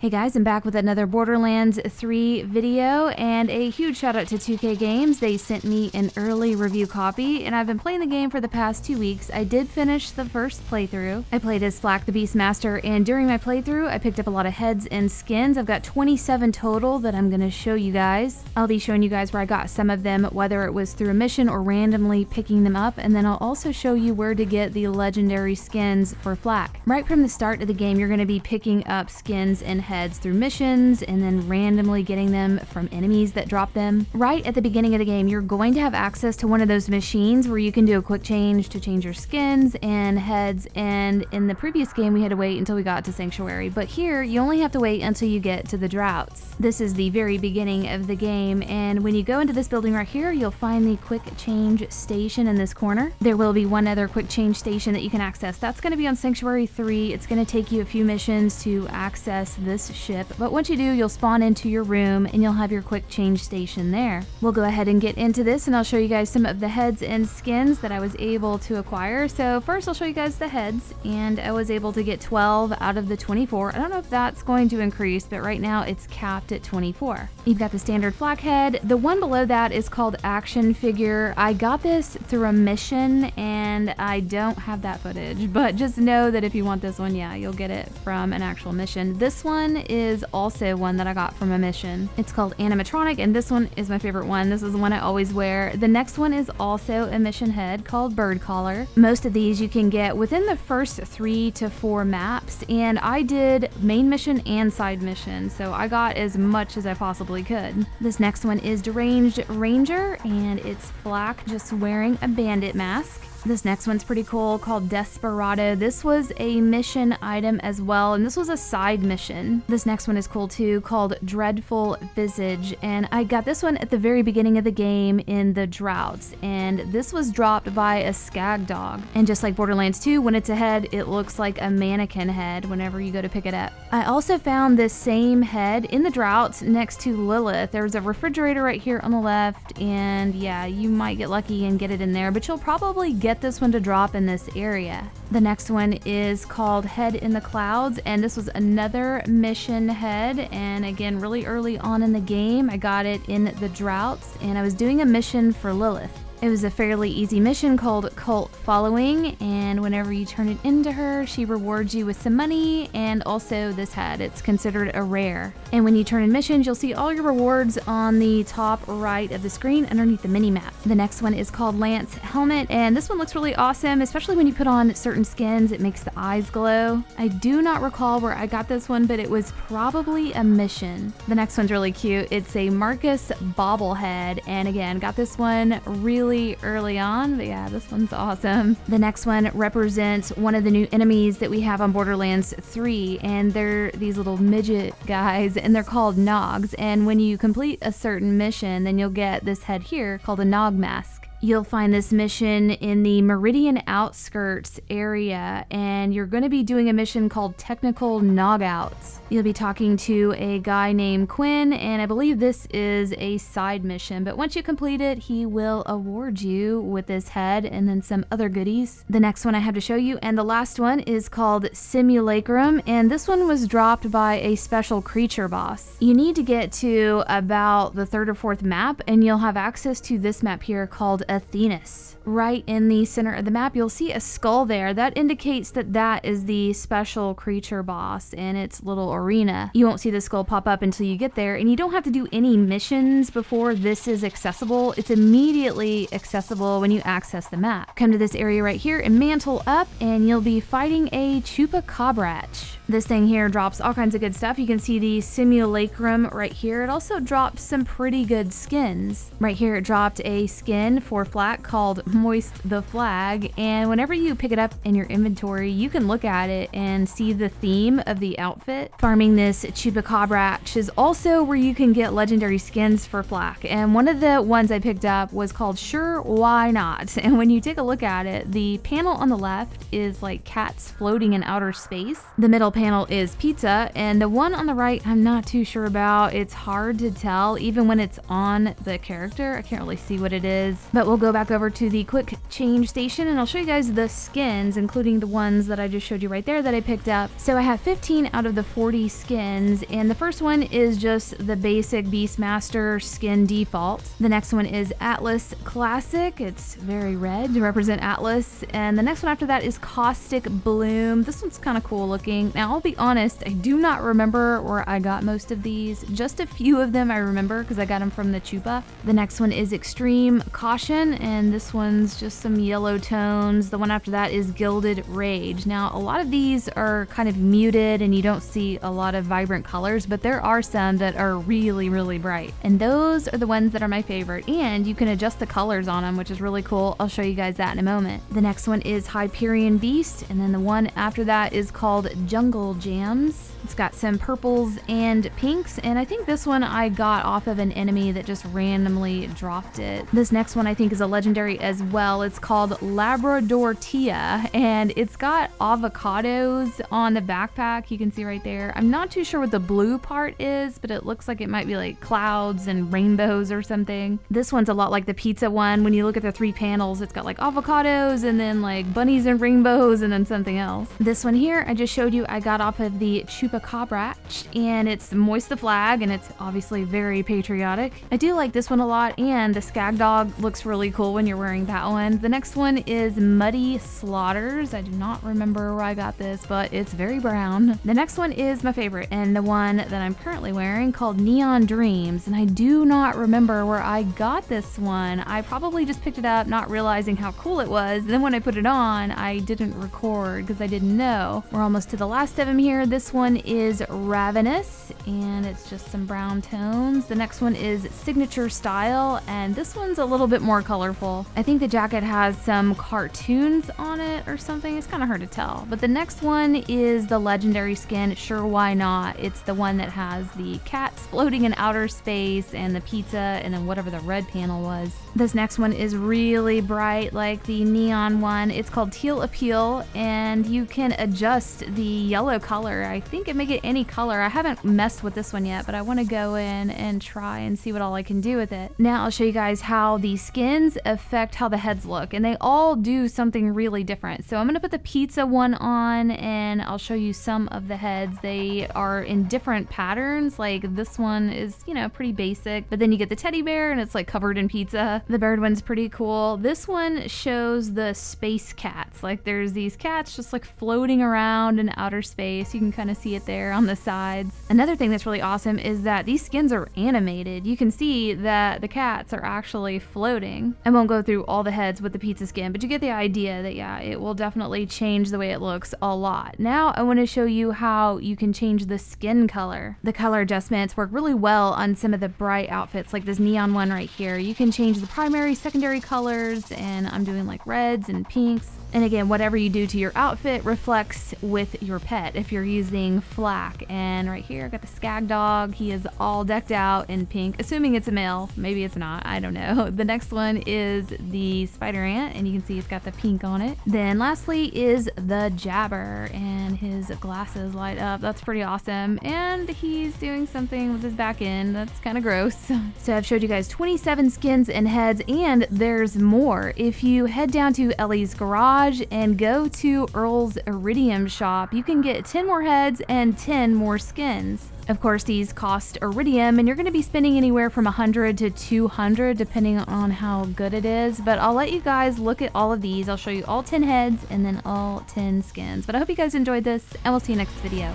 Hey guys, I'm back with another Borderlands 3 video, and a huge shout out to 2K Games. They sent me an early review copy, and I've been playing the game for the past 2 weeks. I did finish the first playthrough. I played as FLAK the Beast Master, and during my playthrough, I picked up a lot of heads and skins. I've got 27 total that I'm going to show you guys. I'll be showing you guys where I got some of them, whether it was through a mission or randomly picking them up, and then I'll also show you where to get the legendary skins for FLAK. Right from the start of the game, you're going to be picking up skins and heads through missions and then randomly getting them from enemies that drop them. Right at the beginning of the game, you're going to have access to one of those machines where you can do a quick change to change your skins and heads, and in the previous game we had to wait until we got to Sanctuary, but here you only have to wait until you get to the droughts. This is the very beginning of the game, and when you go into this building right here, you'll find the quick change station in this corner. There will be one other quick change station that you can access. That's going to be on Sanctuary 3. It's going to take you a few missions to access this ship, but once you do, you'll spawn into your room and you'll have your quick change station there. We'll go ahead and get into this, and I'll show you guys some of the heads and skins that I was able to acquire. So first I'll show you guys the heads, and I was able to get 12 out of the 24. I don't know if that's going to increase, but right now it's capped at 24. You've got the standard FLAK head. The one below that is called Action Figure. I got this through a mission and I don't have that footage, but just know that if you want this one, yeah, you'll get it from an actual mission. This one is also one that I got from a mission. It's called Animatronic, and this one is my favorite one. This is the one I always wear. The next one is also a mission head called Bird Collar. Most of these you can get within the first 3 to 4 maps, and I did main mission and side mission, so I got as much as I possibly could. This next one is Deranged Ranger, and it's FLAK just wearing a bandit mask. This next one's pretty cool, called Desperado. This was a mission item as well, and this was a side mission. This next one is cool too, called Dreadful Visage, and I got this one at the very beginning of the game in the droughts, and this was dropped by a skag dog. And just like Borderlands 2, when it's a head, it looks like a mannequin head whenever you go to pick it up. I also found this same head in the droughts next to Lilith. There's a refrigerator right here on the left, and yeah, you might get lucky and get it in there, but you'll probably get this one to drop in this area. The next one is called Head in the Clouds, and this was another mission head, and again, really early on in the game, I got it in the droughts, and I was doing a mission for Lilith. It was a fairly easy mission called Cult Following, and whenever you turn it into her, she rewards you with some money and also this head. It's considered a rare. And when you turn in missions, you'll see all your rewards on the top right of the screen underneath the mini-map. The next one is called Lance Helmet, and this one looks really awesome, especially when you put on certain skins. It makes the eyes glow. I do not recall where I got this one, but it was probably a mission. The next one's really cute. It's a Marcus bobblehead, and again, got this one really early on, but yeah, this one's awesome. The next one represents one of the new enemies that we have on Borderlands 3, and they're these little midget guys, and they're called Nogs, and when you complete a certain mission, then you'll get this head here called a Nog mask. You'll find this mission in the Meridian Outskirts area, and you're going to be doing a mission called Technical Nogouts. You'll be talking to a guy named Quinn, and I believe this is a side mission, but once you complete it, he will award you with this head and then some other goodies. The next one I have to show you, and the last one, is called Simulacrum, and this one was dropped by a special creature boss. You need to get to about the 3rd or 4th map, and you'll have access to this map here called Athenas. Right in the center of the map, you'll see a skull there. That indicates that that is the special creature boss in its little arena. You won't see the skull pop up until you get there, and you don't have to do any missions before this is accessible. It's immediately accessible when you access the map. Come to this area right here and mantle up, and you'll be fighting a Chupacabra. This thing here drops all kinds of good stuff. You can see the Simulacrum right here. It also dropped some pretty good skins. Right here it dropped a skin for FLAK called Moist the Flag, and whenever you pick it up in your inventory, you can look at it and see the theme of the outfit. Farming this Chupacabra is also where you can get legendary skins for FLAK, and one of the ones I picked up was called Sure Why Not, and when you take a look at it, the panel on the left is like cats floating in outer space. The middle panel is pizza, and the one on the right I'm not too sure about. It's hard to tell even when it's on the character. I can't really see what it is, but we'll go back over to the the quick change station and I'll show you guys the skins, including the ones that I just showed you right there that I picked up. So I have 15 out of the 40 skins, and the first one is just the basic Beast Master skin default. The next one is Atlas Classic. It's very red to represent Atlas. And the next one after that is Caustic Bloom. This one's kind of cool looking. Now, I'll be honest, I do not remember where I got most of these. Just a few of them I remember because I got them from the Chupa. The next one is Extreme Caution, and this one's just some yellow tones. The one after that is Gilded Rage. Now, a lot of these are kind of muted and you don't see a lot of vibrant colors, but there are some that are really, really bright. And those are the ones that are my favorite. And you can adjust the colors on them, which is really cool. I'll show you guys that in a moment. The next one is Hyperion Beast, and then the one after that is called Jungle Jams. It's got some purples and pinks, and I think this one I got off of an enemy that just randomly dropped it. This next one I think is a legendary as well. It's called Labrador Tia, and it's got avocados on the backpack. You can see right there. I'm not too sure what the blue part is, but it looks like it might be like clouds and rainbows or something. This one's a lot like the pizza one. When you look at the 3 panels, it's got like avocados and then like bunnies and rainbows and then something else. This one here I just showed you I got off of the Chupacabra, and it's Moist the Flag, and it's obviously very patriotic. I do like this one a lot, and the Skag Dog looks really cool when you're wearing that one. The next one is Muddy Slaughters. I do not remember where I got this, but it's very brown. The next one is my favorite, and the one that I'm currently wearing, called Neon Dreams, and I do not remember where I got this one. I probably just picked it up not realizing how cool it was. Then when I put it on, I didn't record because I didn't know. We're almost to the last of them here. This one is Ravenous, and it's just some brown tones. The next one is Signature Style, and this one's a little bit more colorful. I think the jacket has some cartoons on it or something. It's kind of hard to tell. But the next one is the legendary skin, Sure Why Not. It's the one that has the cats floating in outer space and the pizza and then whatever the red panel was. This next one is really bright like the neon one. It's called Teal Appeal, and you can adjust the yellow color. I think it may get any color. I haven't messed with this one yet, but I want to go in and try and see what all I can do with it. Now I'll show you guys how the skins affect how the heads look, and they all do something really different. So I'm going to put the pizza one on, and I'll show you some of the heads. They are in different patterns. Like this one is, you know, pretty basic, but then you get the teddy bear and it's like covered in pizza. The bird one's pretty cool. This one shows the space cats. Like there's these cats just like floating around in outer space. You can kind of see it there on the sides. Another thing that's really awesome is that these skins are animated. You can see that the cats are actually floating. I won't go through all the heads with the pizza skin, but you get the idea that yeah, it will definitely change the way it looks a lot. Now I want to show you how you can change the skin color. The color adjustments work really well on some of the bright outfits, like this neon one right here. You can change the primary, secondary colors, and I'm doing like reds and pinks. And again, whatever you do to your outfit reflects with your pet if you're using FLAK. And right here, I got the Skag Dog. He is all decked out in pink, assuming it's a male. Maybe it's not, I don't know. The next one is the Spider Ant, and you can see it's got the pink on it. Then lastly is the Jabber, and his glasses light up. That's pretty awesome. And he's doing something with his back end. That's kind of gross. So I've showed you guys 27 skins and heads, and there's more. If you head down to Ellie's Garage and go to Earl's Iridium shop, you can get 10 more heads and 10 more skins. Of course, these cost Iridium, and you're going to be spending anywhere from 100 to 200 depending on how good it is. But I'll let you guys look at all of these. I'll show you all 10 heads and then all 10 skins. But I hope you guys enjoyed this, and we'll see you next video.